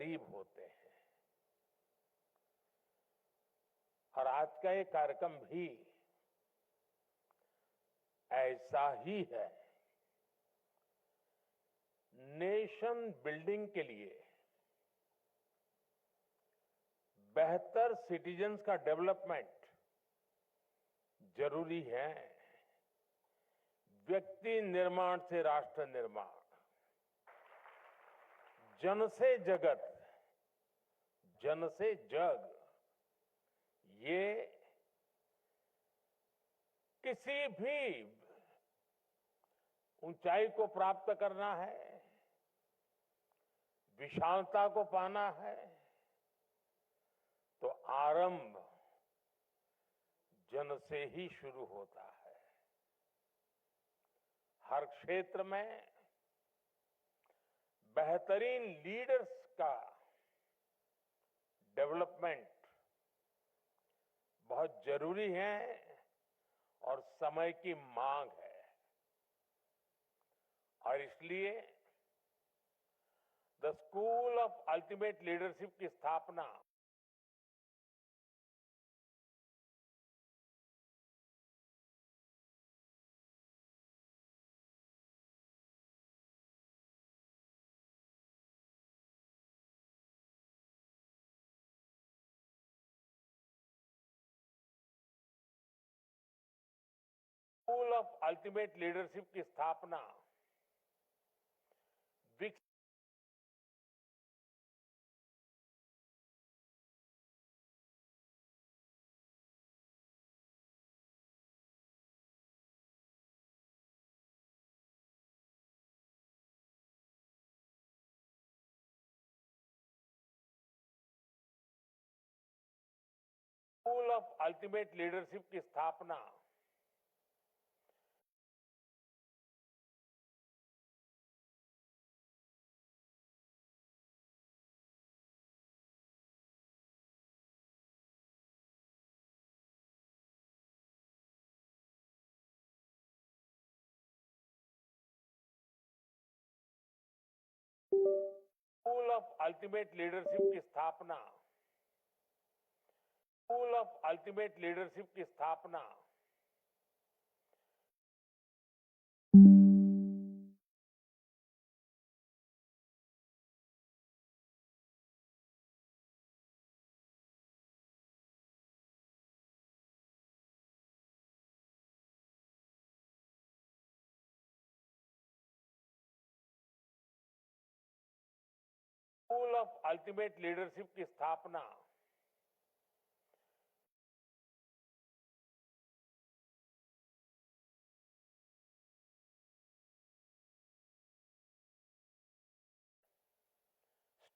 करीब होते हैं। और आज का ये कार्यक्रम भी ऐसा ही है। नेशन बिल्डिंग के लिए, बेहतर सिटीजन्स का डेवलपमेंट जरूरी है। व्यक्ति निर्माण से राष्ट्र निर्माण, जन से जगत, जन से जग, ये किसी भी ऊंचाई को प्राप्त करना है, विशालता को पाना है, तो आरंभ जन से ही शुरू होता है। हर क्षेत्र में बेहतरीन लीडर्स का डेवलपमेंट बहुत जरूरी है और समय की मांग है। और इसलिए the school of ultimate leadership की स्थापना स्कूल ऑफ अल्टीमेट लीडरशिप की स्थापना स्कूल ऑफ अल्टीमेट लीडरशिप की स्थापना स्कूल ऑफ अल्टीमेट लीडरशिप की स्थापना स्कूल ऑफ अल्टीमेट लीडरशिप की स्थापना स्कूल ऑफ अल्टीमेट लीडरशिप की स्थापना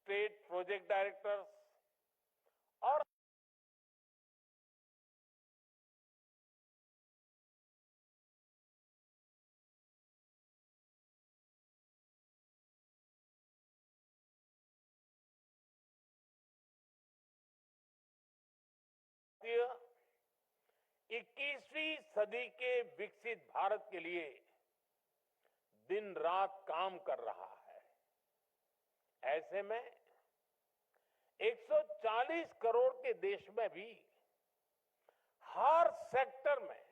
स्टेट प्रोजेक्ट डायरेक्टर्स और भारतीय 21वीं सदी के विकसित भारत के लिए दिन रात काम कर रहा है। ऐसे में 140 करोड़ के देश में भी हर सेक्टर में,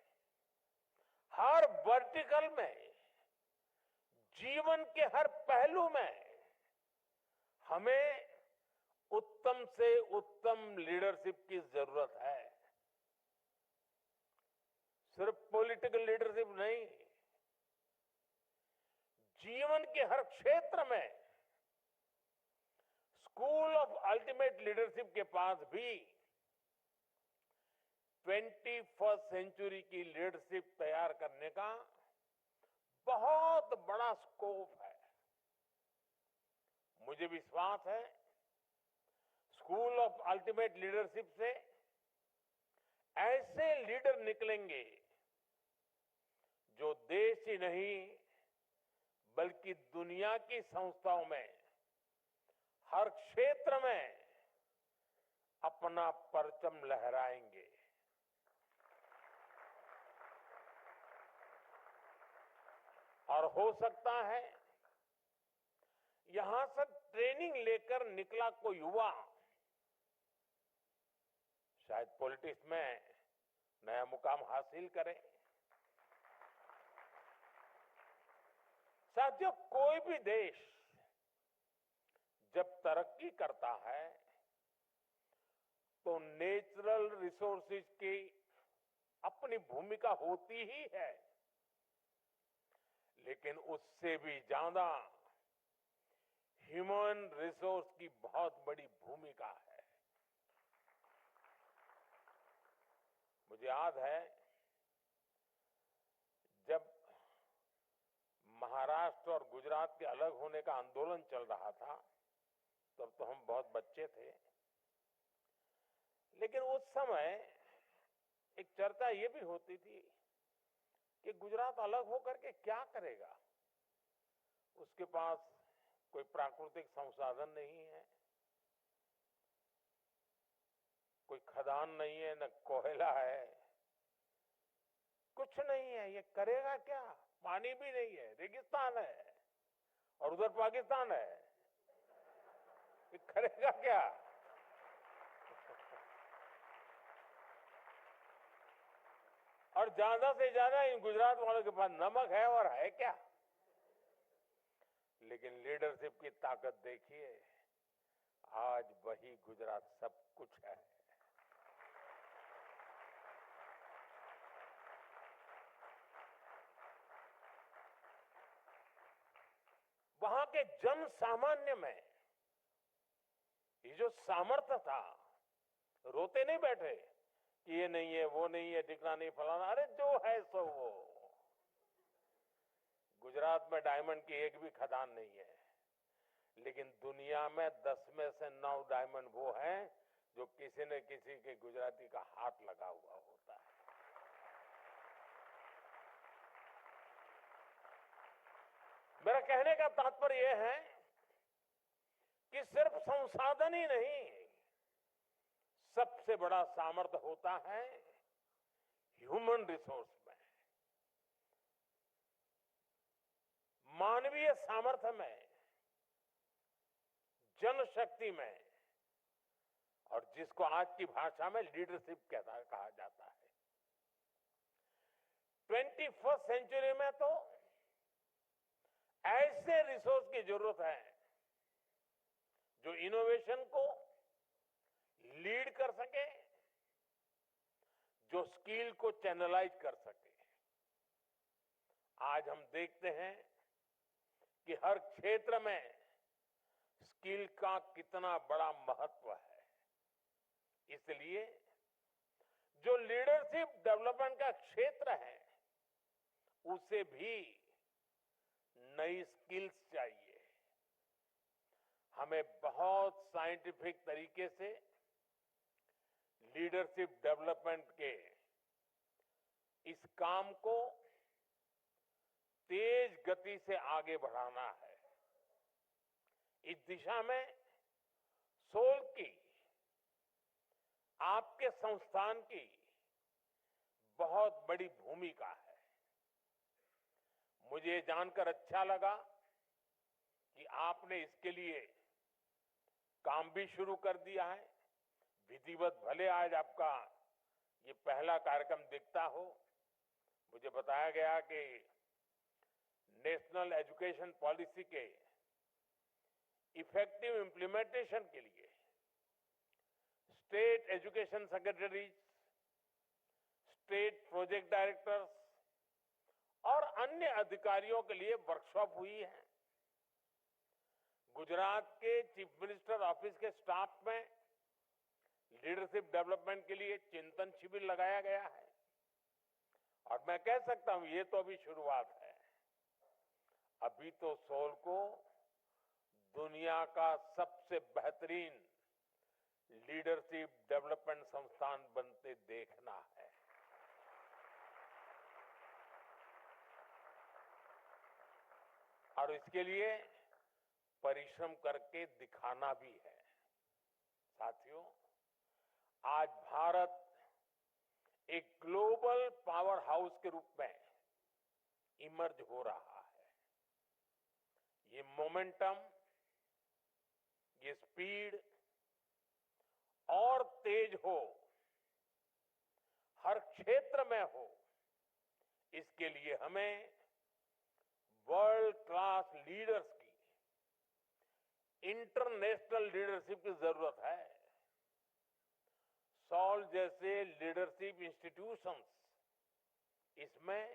हर वर्टिकल में, जीवन के हर पहलू में हमें उत्तम से उत्तम लीडरशिप की जरूरत है। सिर्फ पॉलिटिकल लीडरशिप नहीं, जीवन के हर क्षेत्र में स्कूल ऑफ अल्टीमेट लीडरशिप के पास भी 21st सेंचुरी की लीडरशिप तैयार करने का बहुत बड़ा स्कोप है। मुझे विश्वास है स्कूल ऑफ अल्टीमेट लीडरशिप से ऐसे लीडर निकलेंगे जो देश ही नहीं बल्कि दुनिया की संस्थाओं में हर क्षेत्र में अपना परचम लहराएंगे। और हो सकता है यहां से ट्रेनिंग लेकर निकला कोई युवा शायद पॉलिटिक्स में नया मुकाम हासिल करे। साथियों, कोई भी देश जब तरक्की करता है तो नेचुरल रिसोर्सेज की अपनी भूमिका होती ही है, लेकिन उससे भी ज्यादा ह्यूमन रिसोर्स की बहुत बड़ी भूमिका है। मुझे याद है जब महाराष्ट्र और गुजरात के अलग होने का आंदोलन चल रहा था, तब तो हम बहुत बच्चे थे, लेकिन उस समय एक चर्चा ये भी होती थी कि गुजरात अलग होकर के क्या करेगा। उसके पास कोई प्राकृतिक संसाधन नहीं है, कोई खदान नहीं है, न कोयला है, कुछ नहीं है, ये करेगा क्या? पानी भी नहीं है, रेगिस्तान है, और उधर पाकिस्तान है, ये करेगा क्या? और ज्यादा से ज्यादा इन गुजरात वालों के पास नमक है, और है क्या? लेकिन लीडरशिप की ताकत देखिए, आज वही गुजरात सब कुछ है। वहां के जन सामान्य में ये जो सामर्थ्य था, रोते नहीं बैठे कि ये नहीं है, वो नहीं है, दिखना नहीं, फलाना, अरे जो है सो वो। गुजरात में डायमंड की एक भी खदान नहीं है, लेकिन दुनिया में 10 में से 9 डायमंड वो हैं जो किसी न किसी के गुजराती का हाथ लगा हुआ होता है। मेरा कहने का तात्पर्य यह है कि सिर्फ संसाधन ही नहीं, सबसे बड़ा सामर्थ्य होता है ह्यूमन रिसोर्स में, मानवीय सामर्थ्य में, जनशक्ति में, और जिसको आज की भाषा में लीडरशिप कहा जाता है। 21st सेंचुरी में तो ऐसे रिसोर्स की जरूरत है जो इनोवेशन को लीड कर सके, जो स्किल को चैनलाइज कर सके। आज हम देखते हैं कि हर क्षेत्र में स्किल का कितना बड़ा महत्व है। इसलिए जो लीडरशिप डेवलपमेंट का क्षेत्र है, उसे भी नई स्किल्स चाहिए। हमें बहुत साइंटिफिक तरीके से लीडरशिप डेवलपमेंट के इस काम को तेज गति से आगे बढ़ाना है। इस दिशा में सोल की, आपके संस्थान की बहुत बड़ी भूमिका है। मुझे जानकर अच्छा लगा कि आपने इसके लिए काम भी शुरू कर दिया है। विधिवत भले आज आपका ये पहला कार्यक्रम दिखता हो, मुझे बताया गया कि नेशनल एजुकेशन पॉलिसी के इफेक्टिव इंप्लीमेंटेशन के लिए state education secretaries, state project directors और अन्य अधिकारियों के लिए वर्कशॉप हुई है। गुजरात के चीफ मिनिस्टर ऑफिस के स्टाफ में लीडरशिप डेवलपमेंट के लिए चिंतन शिविर लगाया गया है। और मैं कह सकता हूं, ये तो अभी शुरुआत है। अभी तो सोल को दुनिया का सबसे बेहतरीन लीडरशिप डेवलपमेंट संस्थान बनते देखना है। और इसके लिए परिश्रम करके दिखाना भी है। साथियों, आज भारत एक ग्लोबल पावर हाउस के रूप में इमर्ज हो रहा है। ये मोमेंटम ये स्पीड और तेज हो, हर क्षेत्र में हो, इसके लिए हमें वर्ल्ड क्लास लीडर्स की, इंटरनेशनल लीडरशिप की जरूरत है। सॉल जैसे लीडरशिप इंस्टीट्यूशंस इसमें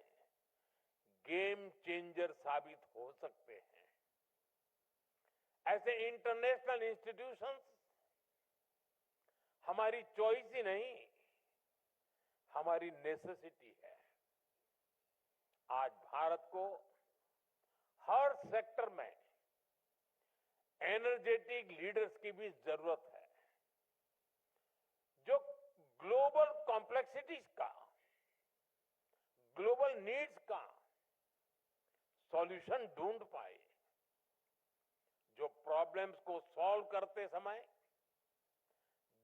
गेम चेंजर साबित हो सकते हैं। ऐसे इंटरनेशनल इंस्टीट्यूशंस हमारी चॉइस ही नहीं, हमारी नेसेसिटी है। आज भारत को हर सेक्टर में एनर्जेटिक लीडर्स की भी जरूरत है, जो ग्लोबल कॉम्प्लेक्सिटीज का, ग्लोबल नीड्स का सॉल्यूशन ढूंढ पाए, जो प्रॉब्लम्स को सॉल्व करते समय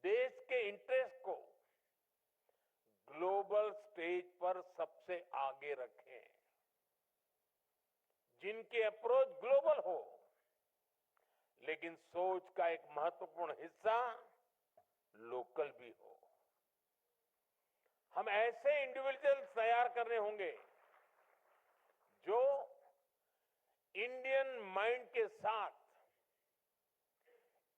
देश के इंटरेस्ट को ग्लोबल स्टेज पर सबसे आगे रखें, जिनकी अप्रोच ग्लोबल हो, लेकिन सोच का एक महत्वपूर्ण हिस्सा लोकल भी हो। हम ऐसे इंडिविजुअल्स तैयार करने होंगे जो इंडियन माइंड के साथ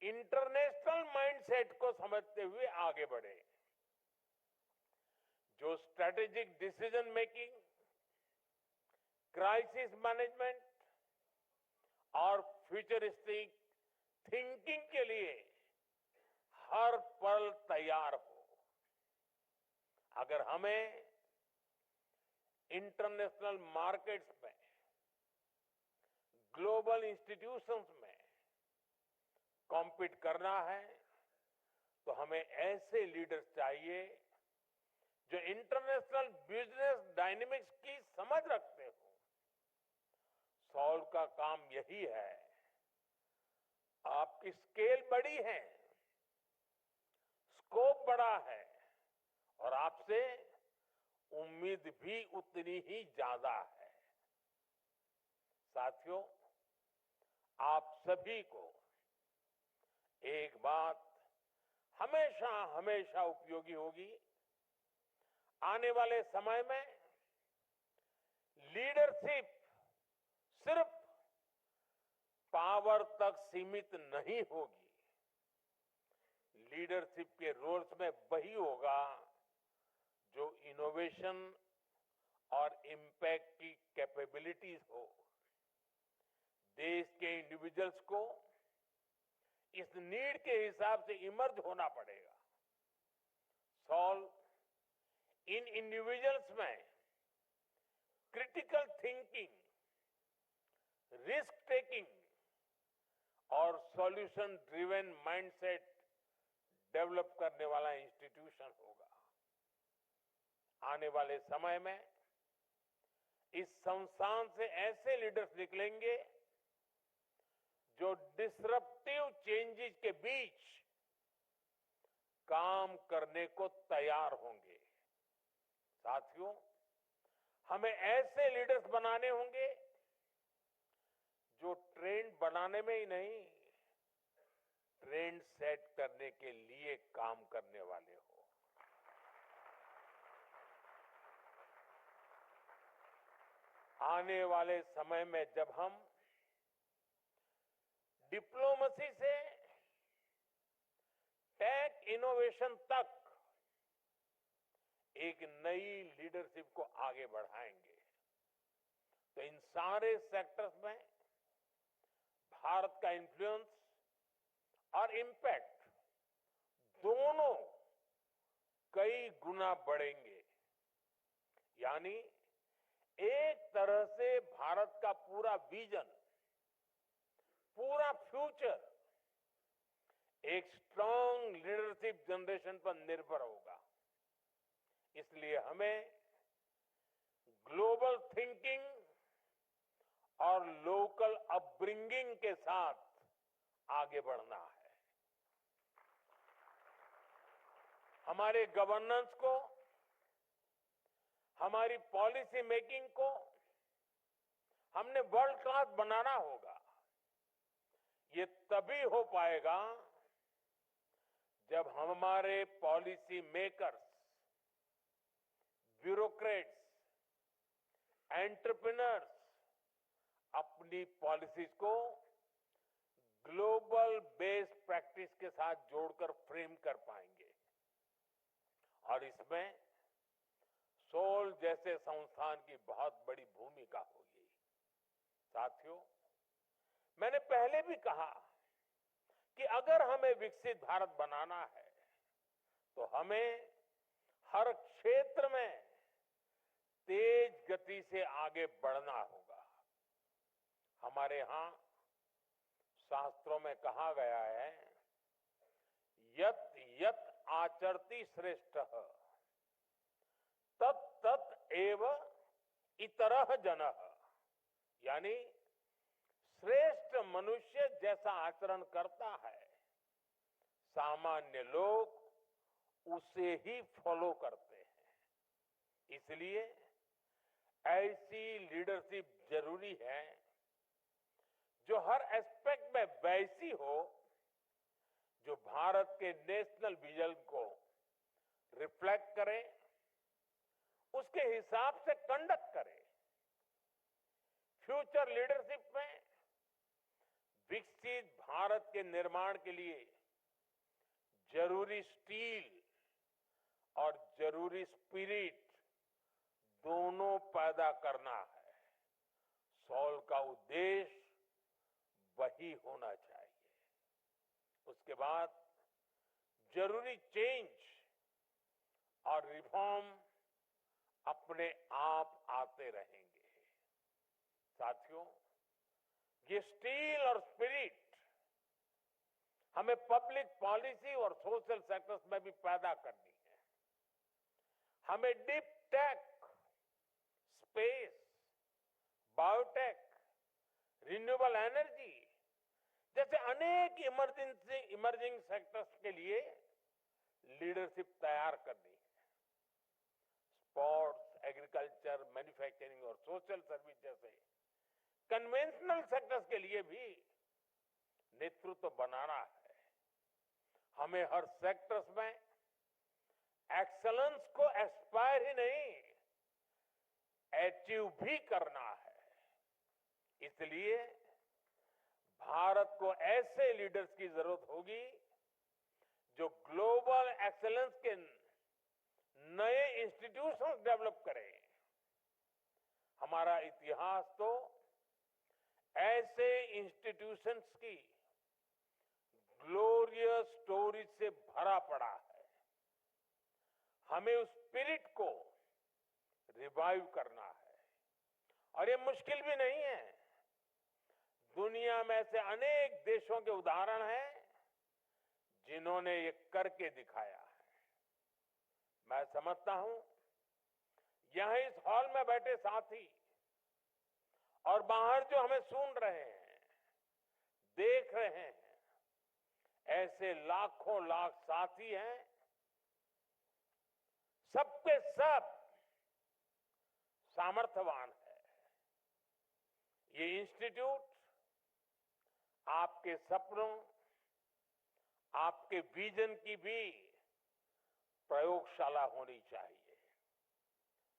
इंटरनेशनल माइंडसेट को समझते हुए आगे बढ़े, जो strategic decision making, crisis management और फ्यूचरिस्टिक थिंकिंग के लिए हर पल तैयार हो। अगर हमें इंटरनेशनल मार्केट्स में, ग्लोबल इंस्टीट्यूशंस में कॉम्पीट करना है, तो हमें ऐसे लीडर्स चाहिए जो इंटरनेशनल बिजनेस डायनेमिक्स की समझ रखते हो। सॉल्व का काम यही है। आपकी स्केल बड़ी है, स्कोप बड़ा है और आपसे उम्मीद भी उतनी ही ज्यादा है। साथियों, आप सभी को एक बात हमेशा हमेशा उपयोगी होगी। आने वाले समय में लीडरशिप सिर्फ पावर तक सीमित नहीं होगी। लीडरशिप के रोल्स में वही होगा जो इनोवेशन और इम्पैक्ट की कैपेबिलिटीज हो। देश के इंडिविजुअल्स को इस नीड के हिसाब से इमर्ज होना पड़ेगा। सॉल्व इन इंडिविजुअल्स में क्रिटिकल थिंकिंग, रिस्क टेकिंग और सॉल्यूशन ड्रिवन माइंडसेट डेवलप करने वाला इंस्टीट्यूशन होगा। आने वाले समय में इस संस्थान से ऐसे लीडर्स निकलेंगे जो डिसरप्टिव चेंजेस के बीच काम करने को तैयार होंगे। साथियों, हमें ऐसे लीडर्स बनाने होंगे जो ट्रेंड बनाने में ही नहीं, ट्रेंड सेट करने के लिए काम करने वाले हो। आने वाले समय में जब हम डिप्लोमेसी से टेक इनोवेशन तक एक नई लीडरशिप को आगे बढ़ाएंगे, तो इन सारे सेक्टर्स में भारत का इन्फ्लुएंस और इम्पैक्ट दोनों कई गुना बढ़ेंगे। यानी एक तरह से भारत का पूरा विजन, पूरा फ्यूचर एक स्ट्रांग लीडरशिप जनरेशन पर निर्भर होगा। इसलिए हमें ग्लोबल थिंकिंग और लोकल अपब्रिंगिंग के साथ आगे बढ़ना है। हमारे गवर्नेंस को, हमारी पॉलिसी मेकिंग को हमने वर्ल्ड क्लास बनाना होगा। ये तभी हो पाएगा जब हमारे पॉलिसी मेकर्स, ब्यूरोक्रेट्स, एंटरप्रेन्योर्स अपनी पॉलिसीज को ग्लोबल बेस्ड प्रैक्टिस के साथ जोड़कर फ्रेम कर पाएंगे। और इसमें सोल जैसे संस्थान की बहुत बड़ी भूमिका होगी। साथियों, मैंने पहले भी कहा कि अगर हमें विकसित भारत बनाना है तो हमें हर क्षेत्र में तेज गति से आगे बढ़ना होगा। हमारे यहां शास्त्रों में कहा गया है, यत यत आचरति श्रेष्ठः तत् तत् एव इतरः जनः, यानी श्रेष्ठ मनुष्य जैसा आचरण करता है, सामान्य लोग उसे ही फॉलो करते हैं। इसलिए ऐसी लीडरशिप जरूरी है जो हर एस्पेक्ट में वैसी हो जो भारत के नेशनल विजन को रिफ्लेक्ट करे, उसके हिसाब से कंडक्ट करे। फ्यूचर लीडरशिप में विकसित भारत के निर्माण के लिए जरूरी स्टील और जरूरी स्पिरिट दोनों पैदा करना है। सॉल का उद्देश्य वही होना चाहिए। उसके बाद जरूरी चेंज और रिफॉर्म अपने आप आते रहेंगे। साथियों, ये स्टील और स्पिरिट हमें पब्लिक पॉलिसी और सोशल सेक्टर्स में भी पैदा करनी है। हमें deep tech, space, biotech, renewable energy जैसे अनेक इमर्जिंग सेक्टर्स के लिए लीडरशिप तैयार करनी है। स्पोर्ट्स, एग्रीकल्चर, मैन्युफैक्चरिंग और सोशल सर्विस जैसे कन्वेंशनल सेक्टर्स के लिए भी नेतृत्व बनाना है। हमें हर सेक्टर्स में एक्सलेंस को एस्पायर ही नहीं, अचीव भी करना है। इसलिए भारत को ऐसे लीडर्स की जरूरत होगी जो ग्लोबल एक्सेलेंस के नए इंस्टीट्यूशंस डेवलप करें। हमारा इतिहास तो ऐसे इंस्टीट्यूशंस की ग्लोरियस स्टोरी से भरा पड़ा है। हमें उस स्पिरिट को रिवाइव करना है और ये मुश्किल भी नहीं है। दुनिया में ऐसे अनेक देशों के उदाहरण हैं जिन्होंने ये करके दिखाया है। मैं समझता हूं यहां इस हॉल में बैठे साथी और बाहर जो हमें सुन रहे हैं, देख रहे हैं, ऐसे लाखों लाख साथी हैं। सबके सब सामर्थ्यवान है। ये इंस्टीट्यूट आपके सपनों, आपके विजन की भी प्रयोगशाला होनी चाहिए,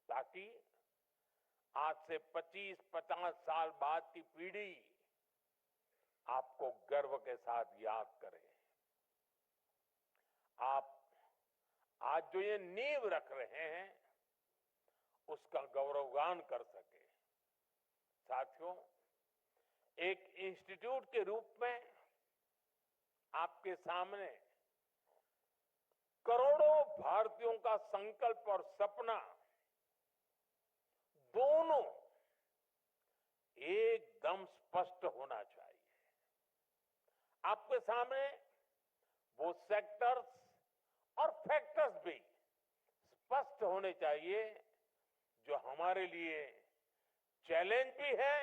ताकि आज से 25-50 साल बाद की पीढ़ी आपको गर्व के साथ याद करे। आप आज जो ये नींव रख रहे हैं उसका गौरवगान कर सके। साथियों, एक इंस्टीट्यूट के रूप में आपके सामने करोड़ों भारतीयों का संकल्प और सपना दोनों एकदम स्पष्ट होना चाहिए। आपके सामने वो सेक्टर्स और फैक्टर्स भी स्पष्ट होने चाहिए जो हमारे लिए चैलेंज भी है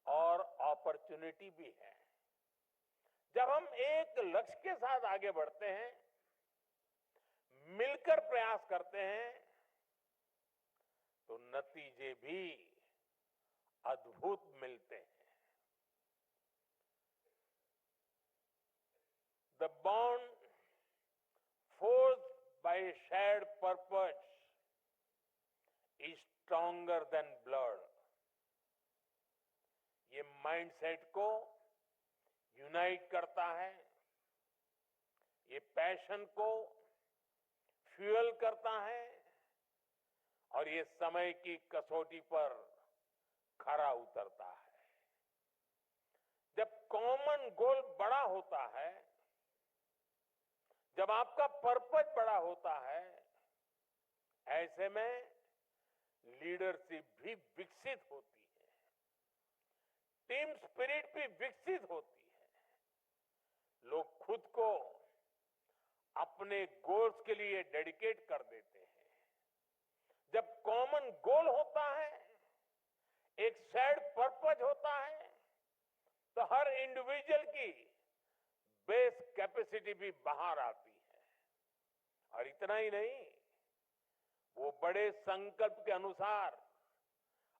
और अपॉर्चुनिटी भी है। जब हम एक लक्ष्य के साथ आगे बढ़ते हैं, मिलकर प्रयास करते हैं, तो नतीजे भी अद्भुत मिलते हैं। bond forged by a shared purpose is stronger than blood. ये माइंडसेट को यूनाइट करता है, ये पैशन को फ्यूल करता है और ये समय की कसौटी पर खरा उतरता है। जब कॉमन गोल बड़ा होता है, जब आपका पर्पस बड़ा होता है, ऐसे में लीडरशिप भी विकसित होती है, टीम स्पिरिट भी विकसित होती है। लोग खुद को अपने गोल्स के लिए डेडिकेट कर देते हैं। जब कॉमन गोल होता है, एक शेयर्ड पर्पस होता है, तो हर इंडिविजुअल की बेस कैपेसिटी भी बाहर आती है। और इतना ही नहीं, वो बड़े संकल्प के अनुसार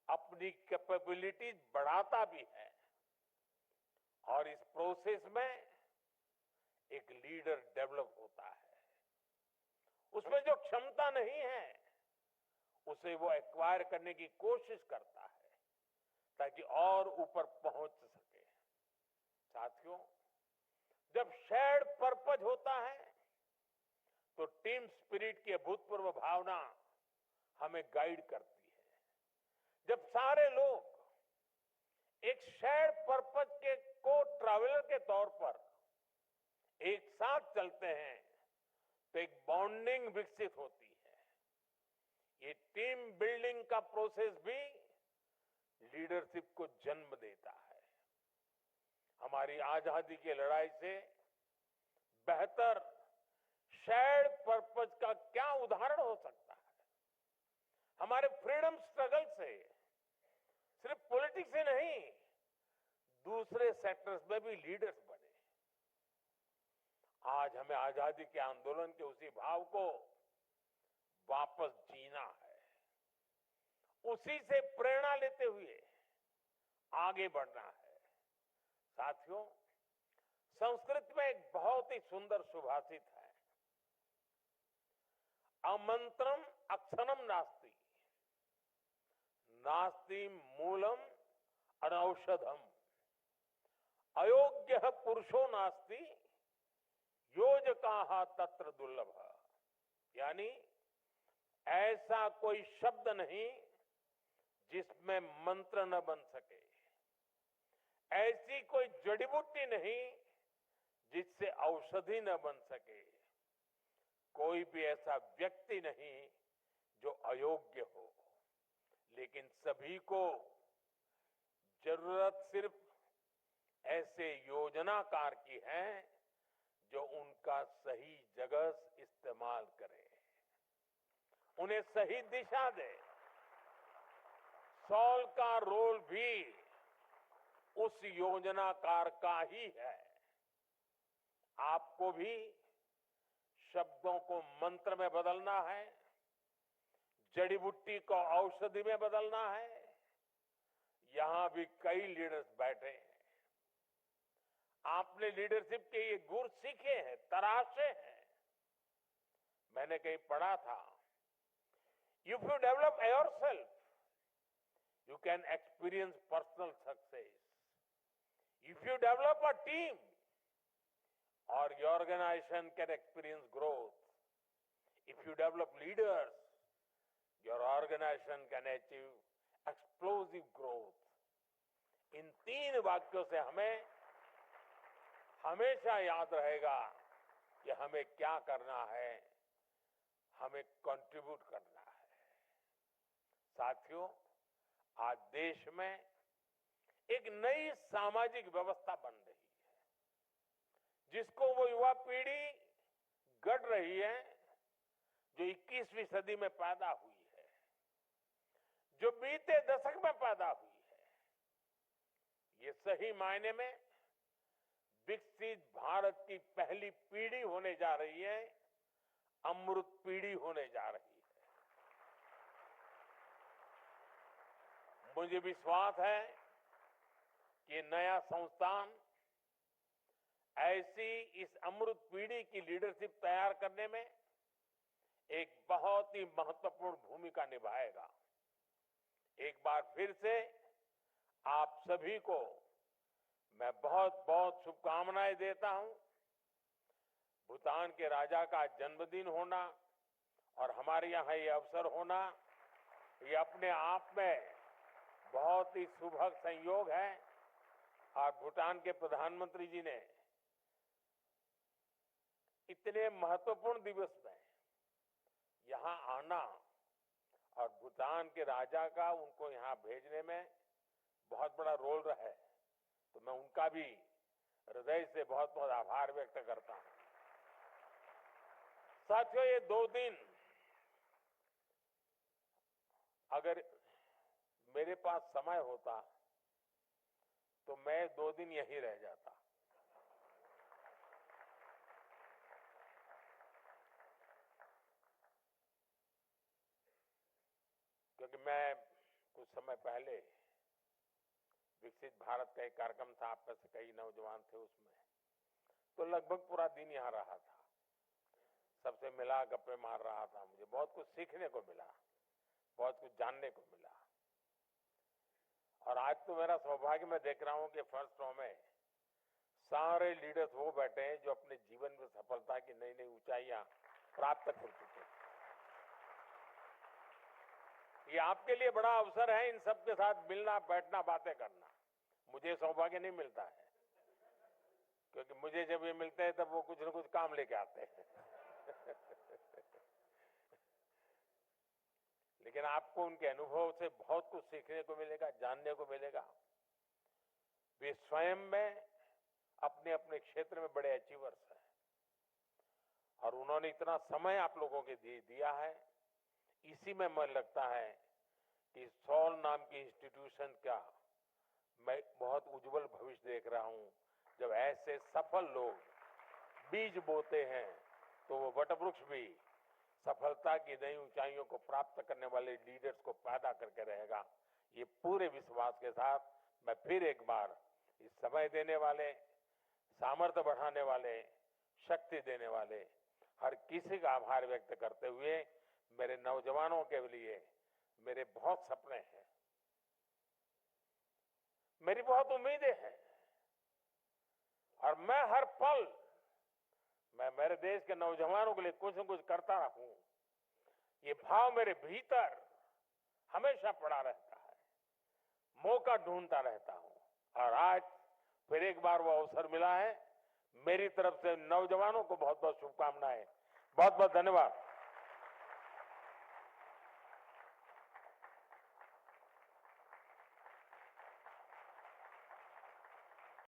अपनी कैपेबिलिटीज बढ़ाता भी है और इस प्रोसेस में एक लीडर डेवलप होता है। उसमें जो क्षमता नहीं है उसे वो एक्वायर करने की कोशिश करता है ताकि और ऊपर पहुंच सके। साथियों, जब शेयर्ड पर्पस होता है तो टीम स्पिरिट की अभूतपूर्व भावना हमें गाइड करती है। जब सारे लोग एक शेयर्ड पर्पस के को ट्रैवलर के तौर पर एक साथ चलते हैं तो एक बॉन्डिंग विकसित होती है। ये टीम बिल्डिंग का प्रोसेस भी लीडरशिप को जन्म देता है। हमारी आजादी की लड़ाई से बेहतर शेयर्ड पर्पस का क्या उदाहरण हो सकता है। हमारे फ्रीडम स्ट्रगल से सिर्फ पॉलिटिक्स ही नहीं, दूसरे सेक्टर्स में भी लीडर्स बने। आज हमें आजादी के आंदोलन के उसी भाव को वापस जीना है, उसी से प्रेरणा लेते हुए आगे बढ़ना है। साथियों, संस्कृत में एक बहुत ही सुंदर सुभाषित है, अमंत्रम अक्षरम नास्ति, नास्ति मूलम अनौषधम, अयोग्य पुरुषो नास्ति, योजकाः तत्र दुर्लभ। यानी ऐसा कोई शब्द नहीं जिसमें मंत्र न बन सके, ऐसी कोई जड़ी बूटी नहीं जिससे औषधि न बन सके, कोई भी ऐसा व्यक्ति नहीं जो अयोग्य हो। लेकिन सभी को जरूरत सिर्फ ऐसे योजनाकार की है जो उनका सही जगह इस्तेमाल करे, उन्हें सही दिशा दे। सॉल का रोल भी उस योजनाकार का ही है। आपको भी शब्दों को मंत्र में बदलना है, जड़ी बूटी को औषधि में बदलना है। यहां भी कई लीडर्स बैठे हैं। आपने लीडरशिप के ये गुर सीखे हैं, तराशे हैं। मैंने कहीं पढ़ा था, if you develop yourself you can experience personal success. If you develop a team, or your organization can experience growth. If you develop leaders, your organization can achieve explosive growth. इन 3 वाक्यों से हमें हमेशा याद रहेगा कि हमें क्या करना है, हमें कंट्रीब्यूट करना है। साथियों, आज देश में एक नई सामाजिक व्यवस्था बन रही है, जिसको वो युवा पीढ़ी गढ़ रही है जो 21वीं सदी में पैदा हुई है, जो बीते दशक में पैदा हुई है। ये सही मायने में विकसित भारत की पहली पीढ़ी होने जा रही है, अमृत पीढ़ी होने जा रही है। मुझे विश्वास है कि नया संस्थान ऐसी इस अमृत पीढ़ी की लीडरशिप तैयार करने में एक बहुत ही महत्वपूर्ण भूमिका निभाएगा। एक बार फिर से आप सभी को मैं बहुत बहुत शुभकामनाएं देता हूं। भूटान के राजा का जन्मदिन होना और हमारे यहाँ ये अवसर होना, ये अपने आप में बहुत ही सुभग संयोग है। और भूटान के प्रधानमंत्री जी ने इतने महत्वपूर्ण दिवस में यहाँ आना और भूटान के राजा का उनको यहाँ भेजने में बहुत बड़ा रोल रहा है, तो मैं उनका भी हृदय से बहुत बहुत आभार व्यक्त करता हूं। साथियों, ये 2 दिन अगर मेरे पास समय होता तो मैं 2 दिन यहीं रह जाता। क्योंकि मैं कुछ समय पहले विकसित भारत का एक कार्यक्रम था, आप में से कई नौजवान थे उसमें, तो लगभग पूरा दिन यहाँ रहा था, सबसे मिला, गप्पे मार रहा था। मुझे बहुत कुछ सीखने को मिला, बहुत कुछ जानने को मिला। और आज तो मेरा सौभाग्य, मैं देख रहा हूं कि फर्स्ट रो में सारे लीडर्स वो बैठे हैं जो अपने जीवन में सफलता की नई नई ऊंचाइयां प्राप्त कर चुके हैं। ये आपके लिए बड़ा अवसर है इन सबके साथ मिलना, बैठना, बातें करना। मुझे सौभाग्य नहीं मिलता है, क्योंकि मुझे जब ये मिलते हैं तब वो कुछ न कुछ काम लेके आते हैं। लेकिन आपको उनके अनुभव से बहुत कुछ सीखने को मिलेगा, जानने को मिलेगा। वे स्वयं में अपने अपने क्षेत्र में बड़े अचीवर्स हैं और उन्होंने इतना समय आप लोगों के दिया है। इसी में मन लगता है कि सॉल नाम की इंस्टीट्यूशन का मैं बहुत उज्जवल भविष्य देख रहा हूं। जब ऐसे सफल लोग बीज बोते हैं तो वो वटवृक्ष भी सफलता की नई ऊंचाइयों को प्राप्त करने वाले लीडर्स को पैदा करके रहेगा। ये पूरे विश्वास के साथ मैं फिर एक बार इस समय देने वाले, सामर्थ्य बढ़ाने वाले, शक्ति देने वाले हर किसी का आभार व्यक्त करते हुए, मेरे नौजवानों के लिए मेरे बहुत सपने हैं, मेरी बहुत उम्मीदें हैं और मैं हर पल मैं मेरे देश के नौजवानों के लिए कुछ न कुछ करता रहूं, ये भाव मेरे भीतर हमेशा पड़ा रहता है। मौका ढूंढता रहता हूं और आज फिर एक बार वो अवसर मिला है। मेरी तरफ से नौजवानों को बहुत बहुत शुभकामनाएं, बहुत बहुत धन्यवाद।